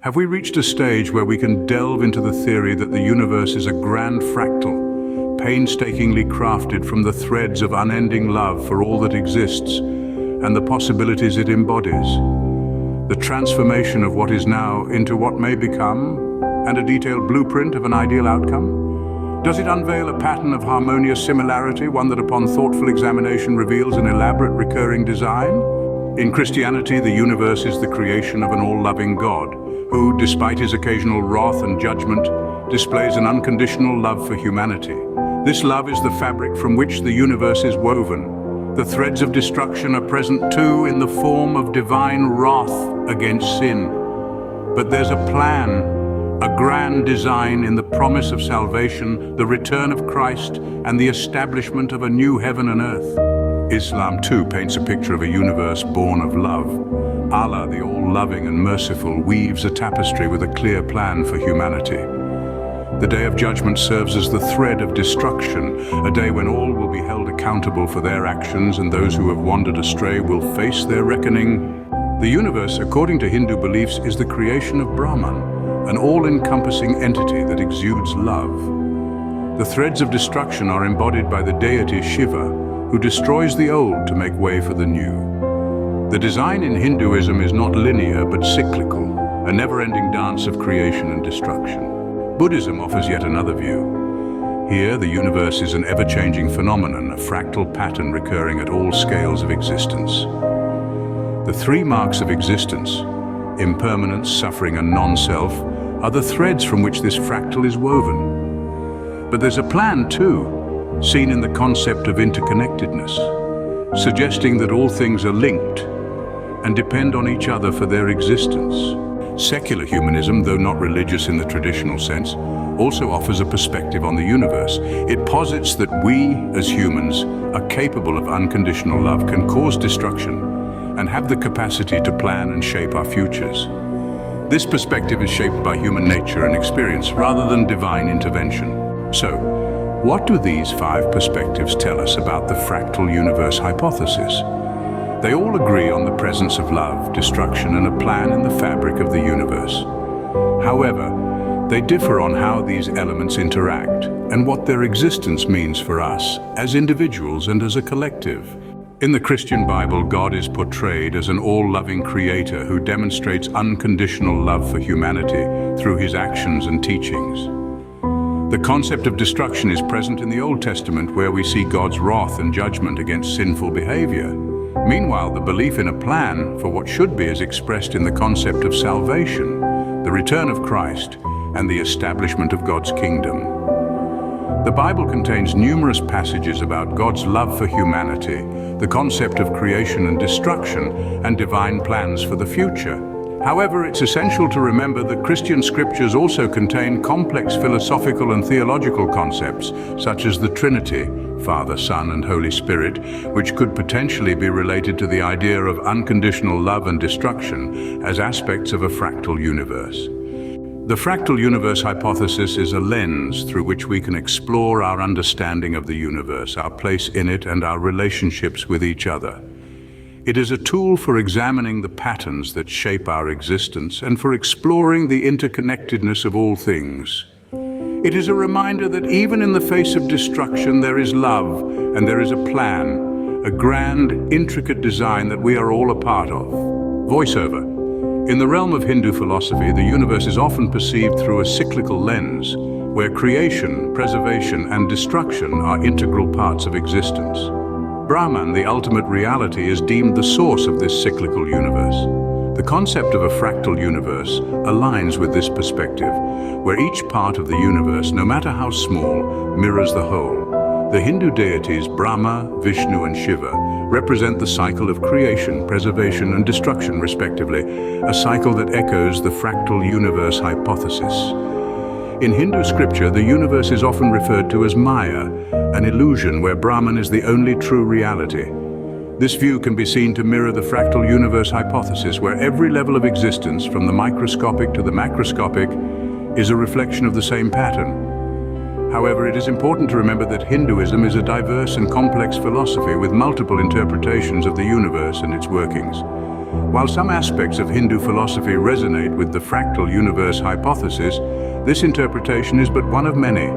Have we reached a stage where we can delve into the theory that the universe is a grand fractal, painstakingly crafted from the threads of unending love for all that exists and the possibilities it embodies? The transformation of what is now into what may become, and a detailed blueprint of an ideal outcome? Does it unveil a pattern of harmonious similarity, one that upon thoughtful examination reveals an elaborate recurring design? In Christianity, the universe is the creation of an all-loving God, who, despite his occasional wrath and judgment, displays an unconditional love for humanity. This love is the fabric from which the universe is woven. The threads of destruction are present too in the form of divine wrath against sin. But there's a plan, a grand design in the promise of salvation, the return of Christ, and the establishment of a new heaven and earth. Islam too paints a picture of a universe born of love. Allah, the all-loving and merciful, weaves a tapestry with a clear plan for humanity. The Day of Judgment serves as the thread of destruction, a day when all will be held accountable for their actions and those who have wandered astray will face their reckoning. The universe, according to Hindu beliefs, is the creation of Brahman, an all-encompassing entity that exudes love. The threads of destruction are embodied by the deity Shiva, who destroys the old to make way for the new. The design in Hinduism is not linear but cyclical, a never-ending dance of creation and destruction. Buddhism offers yet another view. Here, the universe is an ever-changing phenomenon, a fractal pattern recurring at all scales of existence. The three marks of existence, impermanence, suffering, and non-self, are the threads from which this fractal is woven. But there's a plan too, seen in the concept of interconnectedness, suggesting that all things are linked and depend on each other for their existence. Secular humanism, though not religious in the traditional sense, also offers a perspective on the universe. It posits that we, as humans, are capable of unconditional love, can cause destruction, and have the capacity to plan and shape our futures. This perspective is shaped by human nature and experience rather than divine intervention. So, what do these 5 perspectives tell us about the fractal universe hypothesis? They all agree on the presence of love, destruction, and a plan in the fabric of the universe. However, they differ on how these elements interact and what their existence means for us as individuals and as a collective. In the Christian Bible, God is portrayed as an all-loving creator who demonstrates unconditional love for humanity through his actions and teachings. The concept of destruction is present in the Old Testament, where we see God's wrath and judgment against sinful behavior. Meanwhile, the belief in a plan for what should be is expressed in the concept of salvation, the return of Christ, and the establishment of God's kingdom. The Bible contains numerous passages about God's love for humanity, the concept of creation and destruction, and divine plans for the future. However, it's essential to remember that Christian scriptures also contain complex philosophical and theological concepts, such as the Trinity, Father, Son, and Holy Spirit, which could potentially be related to the idea of unconditional love and destruction as aspects of a fractal universe. The fractal universe hypothesis is a lens through which we can explore our understanding of the universe, our place in it, and our relationships with each other. It is a tool for examining the patterns that shape our existence and for exploring the interconnectedness of all things. It is a reminder that even in the face of destruction, there is love and there is a plan, a grand, intricate design that we are all a part of. Voiceover. In the realm of Hindu philosophy, the universe is often perceived through a cyclical lens, where creation, preservation, and destruction are integral parts of existence. Brahman, the ultimate reality, is deemed the source of this cyclical universe. The concept of a fractal universe aligns with this perspective, where each part of the universe, no matter how small, mirrors the whole. The Hindu deities Brahma, Vishnu, and Shiva represent the cycle of creation, preservation, and destruction, respectively, a cycle that echoes the fractal universe hypothesis. In Hindu scripture, the universe is often referred to as Maya, an illusion where Brahman is the only true reality. This view can be seen to mirror the fractal universe hypothesis, where every level of existence, from the microscopic to the macroscopic, is a reflection of the same pattern. However, it is important to remember that Hinduism is a diverse and complex philosophy with multiple interpretations of the universe and its workings. While some aspects of Hindu philosophy resonate with the fractal universe hypothesis, this interpretation is but one of many.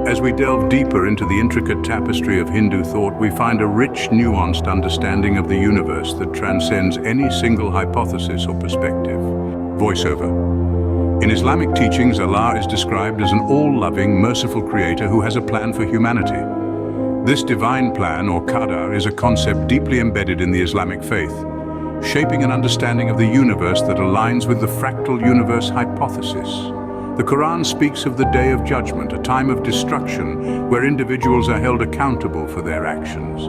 As we delve deeper into the intricate tapestry of Hindu thought, we find a rich, nuanced understanding of the universe that transcends any single hypothesis or perspective. Voiceover. In Islamic teachings, Allah is described as an all-loving, merciful creator who has a plan for humanity. This divine plan, or qadar, is a concept deeply embedded in the Islamic faith, shaping an understanding of the universe that aligns with the fractal universe hypothesis. The Quran speaks of the Day of Judgment, a time of destruction where individuals are held accountable for their actions.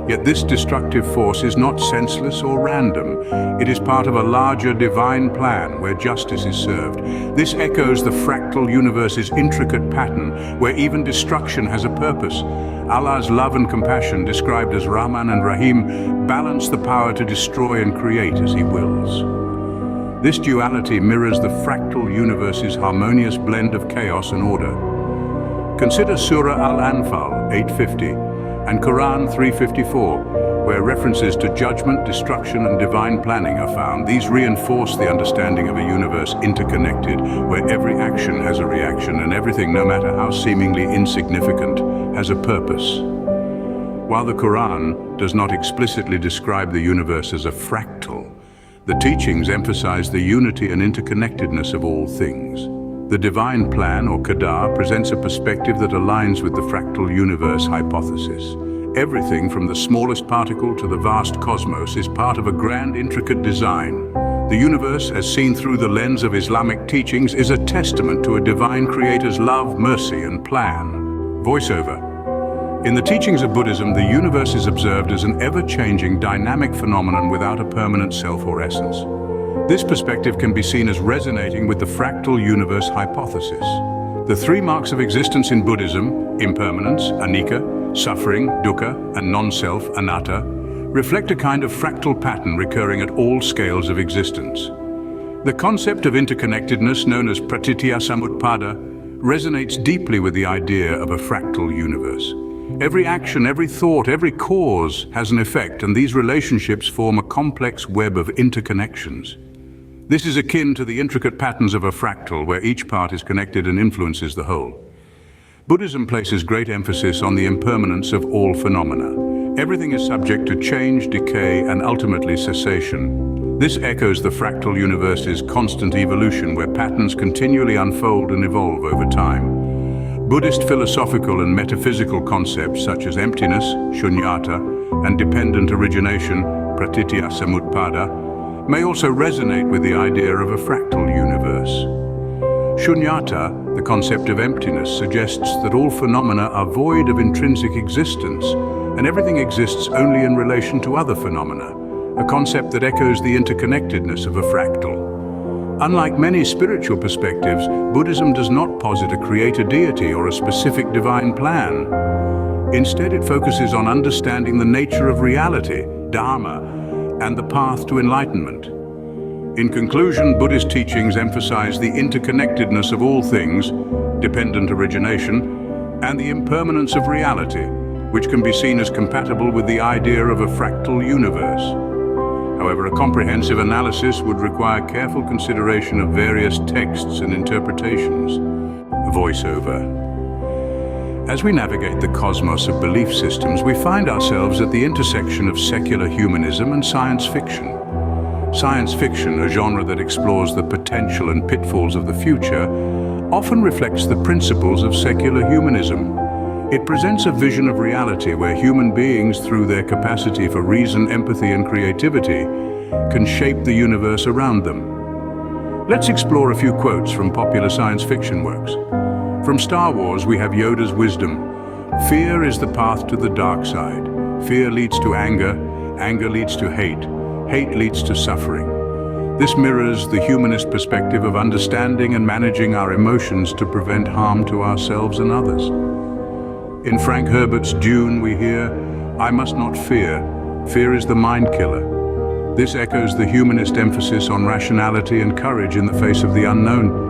Yet this destructive force is not senseless or random. It is part of a larger divine plan where justice is served. This echoes the fractal universe's intricate pattern where even destruction has a purpose. Allah's love and compassion, described as Rahman and Rahim, balance the power to destroy and create as He wills. This duality mirrors the fractal universe's harmonious blend of chaos and order. Consider Surah Al-Anfal 850 and Quran 354, where references to judgment, destruction, and divine planning are found. These reinforce the understanding of a universe interconnected, where every action has a reaction and everything, no matter how seemingly insignificant, has a purpose. While the Quran does not explicitly describe the universe as a fractal, the teachings emphasize the unity and interconnectedness of all things. The divine plan, or qadar, presents a perspective that aligns with the fractal universe hypothesis. Everything from the smallest particle to the vast cosmos is part of a grand, intricate design. The universe, as seen through the lens of Islamic teachings, is a testament to a divine creator's love, mercy, and plan. Voiceover. In the teachings of Buddhism, the universe is observed as an ever-changing, dynamic phenomenon without a permanent self or essence. This perspective can be seen as resonating with the fractal universe hypothesis. The three marks of existence in Buddhism, impermanence, anicca, suffering, dukkha, and non-self, anatta, reflect a kind of fractal pattern recurring at all scales of existence. The concept of interconnectedness, known as pratitya samutpada, resonates deeply with the idea of a fractal universe. Every action, every thought, every cause has an effect, and these relationships form a complex web of interconnections. This is akin to the intricate patterns of a fractal, where each part is connected and influences the whole. Buddhism places great emphasis on the impermanence of all phenomena. Everything is subject to change, decay, and ultimately cessation. This echoes the fractal universe's constant evolution, where patterns continually unfold and evolve over time. Buddhist philosophical and metaphysical concepts such as emptiness, shunyata, and dependent origination, pratitya samutpada, may also resonate with the idea of a fractal universe. Shunyata, the concept of emptiness, suggests that all phenomena are void of intrinsic existence, and everything exists only in relation to other phenomena, a concept that echoes the interconnectedness of a fractal. Unlike many spiritual perspectives, Buddhism does not posit a creator deity or a specific divine plan. Instead, it focuses on understanding the nature of reality, dharma, and the path to enlightenment. In conclusion, Buddhist teachings emphasize the interconnectedness of all things, dependent origination, and the impermanence of reality, which can be seen as compatible with the idea of a fractal universe. However, a comprehensive analysis would require careful consideration of various texts and interpretations. Voiceover. As we navigate the cosmos of belief systems, we find ourselves at the intersection of secular humanism and science fiction. Science fiction, a genre that explores the potential and pitfalls of the future, often reflects the principles of secular humanism. It presents a vision of reality where human beings, through their capacity for reason, empathy, and creativity, can shape the universe around them. Let's explore a few quotes from popular science fiction works. From Star Wars, we have Yoda's wisdom. Fear is the path to the dark side. Fear leads to anger, anger leads to hate, hate leads to suffering. This mirrors the humanist perspective of understanding and managing our emotions to prevent harm to ourselves and others. In Frank Herbert's Dune, we hear, "I must not fear. Fear is the mind killer." This echoes the humanist emphasis on rationality and courage in the face of the unknown.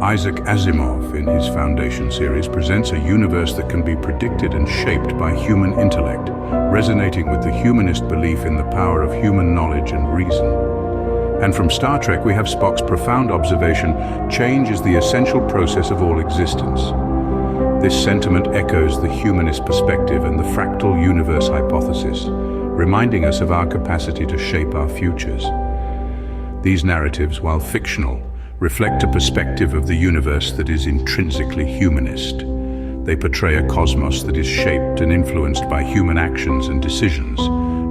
Isaac Asimov, in his Foundation series, presents a universe that can be predicted and shaped by human intellect. resonating with the humanist belief in the power of human knowledge and reason. And from Star Trek, we have Spock's profound observation, change is the essential process of all existence. This sentiment echoes the humanist perspective and the fractal universe hypothesis, reminding us of our capacity to shape our futures. These narratives, while fictional, reflect a perspective of the universe that is intrinsically humanist. They portray a cosmos that is shaped and influenced by human actions and decisions,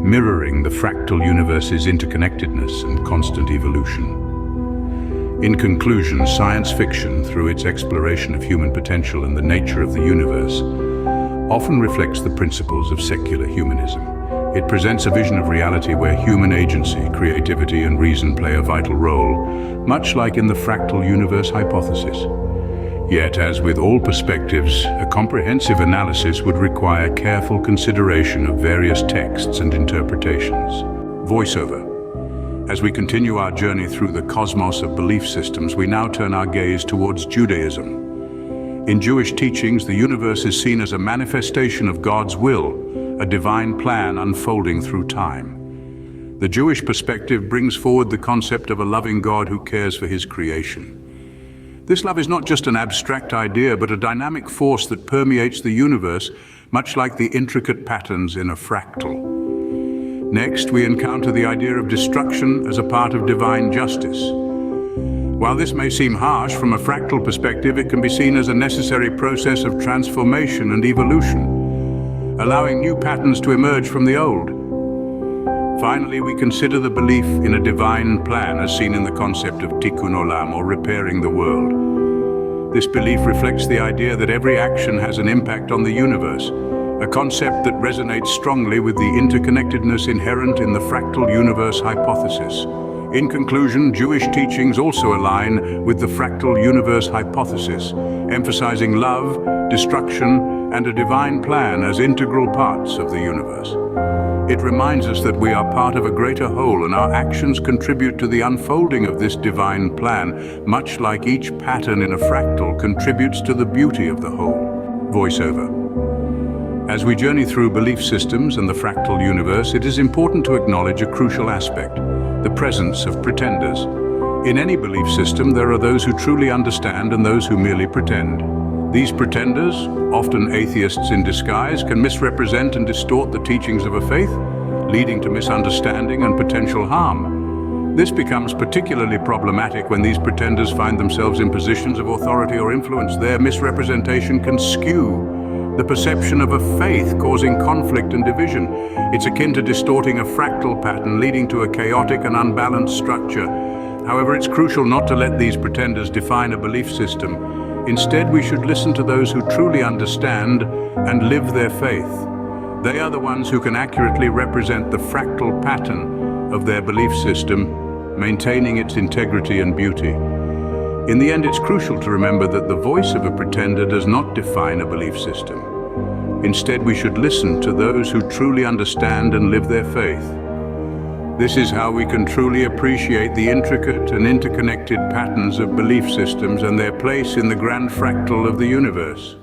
mirroring the fractal universe's interconnectedness and constant evolution. In conclusion, science fiction, through its exploration of human potential and the nature of the universe, often reflects the principles of secular humanism. It presents a vision of reality where human agency, creativity, and reason play a vital role, much like in the fractal universe hypothesis. Yet, as with all perspectives, a comprehensive analysis would require careful consideration of various texts and interpretations. Voiceover. As we continue our journey through the cosmos of belief systems, we now turn our gaze towards Judaism. In Jewish teachings, the universe is seen as a manifestation of God's will, a divine plan unfolding through time. The Jewish perspective brings forward the concept of a loving God who cares for his creation. This love is not just an abstract idea, but a dynamic force that permeates the universe, much like the intricate patterns in a fractal. Next, we encounter the idea of destruction as a part of divine justice. While this may seem harsh from a fractal perspective, it can be seen as a necessary process of transformation and evolution, allowing new patterns to emerge from the old. Finally, we consider the belief in a divine plan as seen in the concept of tikkun olam, or repairing the world. This belief reflects the idea that every action has an impact on the universe, a concept that resonates strongly with the interconnectedness inherent in the fractal universe hypothesis. In conclusion, Jewish teachings also align with the fractal universe hypothesis, emphasizing love, destruction, and a divine plan as integral parts of the universe. It reminds us that we are part of a greater whole, and our actions contribute to the unfolding of this divine plan, much like each pattern in a fractal contributes to the beauty of the whole. Voiceover. As we journey through belief systems and the fractal universe, it is important to acknowledge a crucial aspect: the presence of pretenders. In any belief system, there are those who truly understand and those who merely pretend. These pretenders, often atheists in disguise, can misrepresent and distort the teachings of a faith, leading to misunderstanding and potential harm. This becomes particularly problematic when these pretenders find themselves in positions of authority or influence. Their misrepresentation can skew the perception of a faith, causing conflict and division. It's akin to distorting a fractal pattern, leading to a chaotic and unbalanced structure. However, it's crucial not to let these pretenders define a belief system. Instead, we should listen to those who truly understand and live their faith. They are the ones who can accurately represent the fractal pattern of their belief system, maintaining its integrity and beauty. In the end, it's crucial to remember that the voice of a pretender does not define a belief system. Instead, we should listen to those who truly understand and live their faith. This is how we can truly appreciate the intricate and interconnected patterns of belief systems and their place in the grand fractal of the universe.